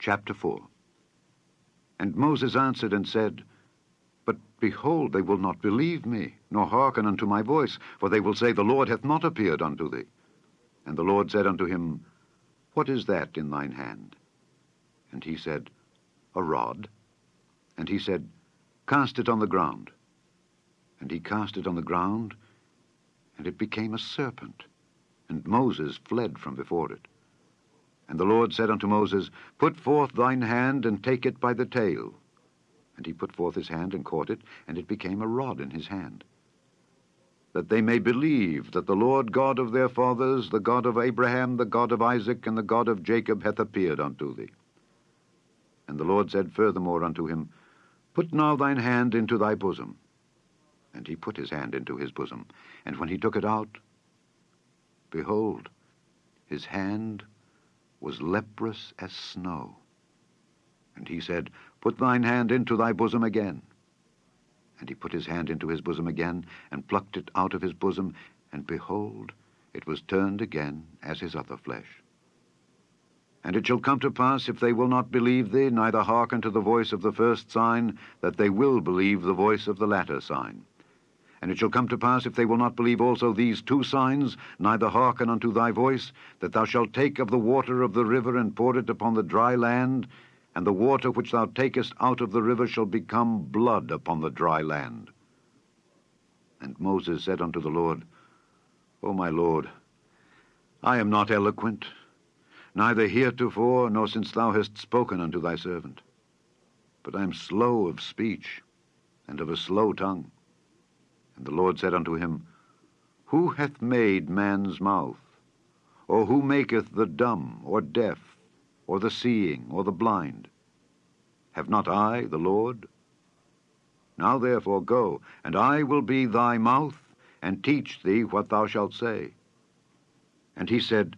Chapter 4. And Moses answered and said, But behold, they will not believe me, nor hearken unto my voice, for they will say, The Lord hath not appeared unto thee. And the Lord said unto him, What is that in thine hand? And he said, A rod. And he said, Cast it on the ground. And he cast it on the ground, and it became a serpent. And Moses fled from before it. And the Lord said unto Moses, Put forth thine hand, and take it by the tail. And he put forth his hand, and caught it, and it became a rod in his hand. That they may believe that the Lord God of their fathers, the God of Abraham, the God of Isaac, and the God of Jacob, hath appeared unto thee. And the Lord said furthermore unto him, Put now thine hand into thy bosom. And he put his hand into his bosom. And when he took it out, behold, his hand was leprous as snow. And he said, Put thine hand into thy bosom again. And he put his hand into his bosom again, and plucked it out of his bosom, and behold, it was turned again as his other flesh. And it shall come to pass, if they will not believe thee, neither hearken to the voice of the first sign, that they will believe the voice of the latter sign. And it shall come to pass, if they will not believe also these two signs, neither hearken unto thy voice, that thou shalt take of the water of the river, and pour it upon the dry land, and the water which thou takest out of the river shall become blood upon the dry land. And Moses said unto the Lord, O my Lord, I am not eloquent, neither heretofore, nor since thou hast spoken unto thy servant. But I am slow of speech, and of a slow tongue. And the Lord said unto him, Who hath made man's mouth? Or who maketh the dumb, or deaf, or the seeing, or the blind? Have not I, the Lord? Now therefore go, and I will be thy mouth, and teach thee what thou shalt say. And he said,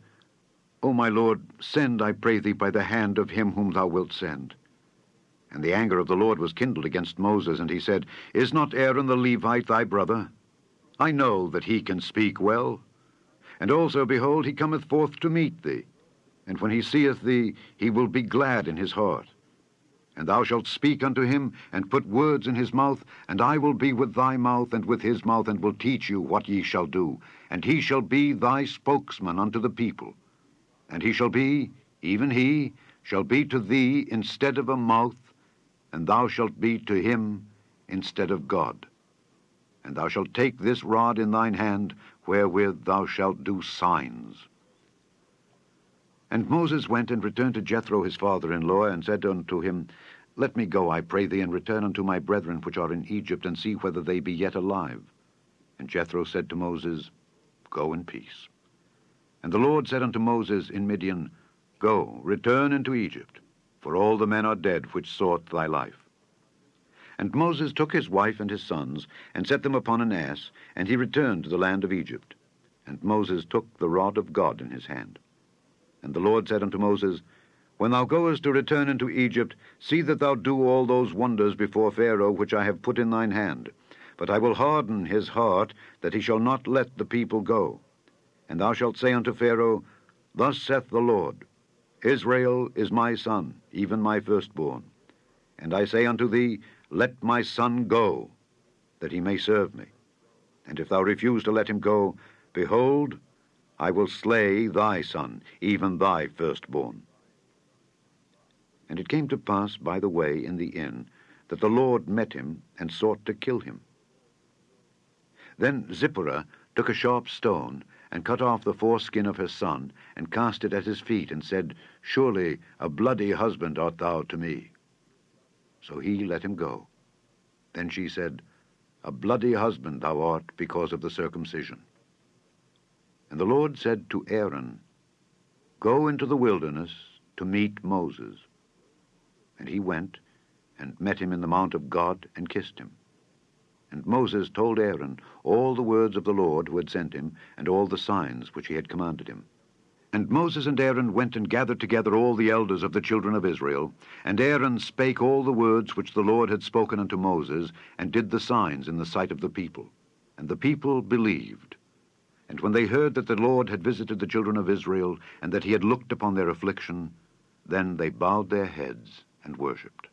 O my Lord, send, I pray thee, by the hand of him whom thou wilt send. And the anger of the Lord was kindled against Moses, and he said, Is not Aaron the Levite thy brother? I know that he can speak well. And also, behold, he cometh forth to meet thee. And when he seeth thee, he will be glad in his heart. And thou shalt speak unto him, and put words in his mouth, and I will be with thy mouth and with his mouth, and will teach you what ye shall do. And he shall be thy spokesman unto the people. And he shall be, even he, shall be to thee instead of a mouth, and thou shalt be to him instead of God. And thou shalt take this rod in thine hand, wherewith thou shalt do signs. And Moses went and returned to Jethro his father-in-law, and said unto him, Let me go, I pray thee, and return unto my brethren which are in Egypt, and see whether they be yet alive. And Jethro said to Moses, Go in peace. And the Lord said unto Moses in Midian, Go, return into Egypt, for all the men are dead which sought thy life. And Moses took his wife and his sons, and set them upon an ass, and he returned to the land of Egypt. And Moses took the rod of God in his hand. And the Lord said unto Moses, When thou goest to return into Egypt, see that thou do all those wonders before Pharaoh which I have put in thine hand. But I will harden his heart, that he shall not let the people go. And thou shalt say unto Pharaoh, Thus saith the Lord, Israel is my son, even my firstborn. And I say unto thee, Let my son go, that he may serve me. And if thou refuse to let him go, behold, I will slay thy son, even thy firstborn. And it came to pass by the way in the inn, that the Lord met him, and sought to kill him. Then Zipporah took a sharp stone, and cut off the foreskin of her son, and cast it at his feet, and said, Surely a bloody husband art thou to me. So he let him go. Then she said, A bloody husband thou art because of the circumcision. And the Lord said to Aaron, Go into the wilderness to meet Moses. And he went, and met him in the mount of God, and kissed him. And Moses told Aaron all the words of the Lord who had sent him, and all the signs which he had commanded him. And Moses and Aaron went and gathered together all the elders of the children of Israel. And Aaron spake all the words which the Lord had spoken unto Moses, and did the signs in the sight of the people. And the people believed. And when they heard that the Lord had visited the children of Israel, and that he had looked upon their affliction, Then they bowed their heads and worshipped.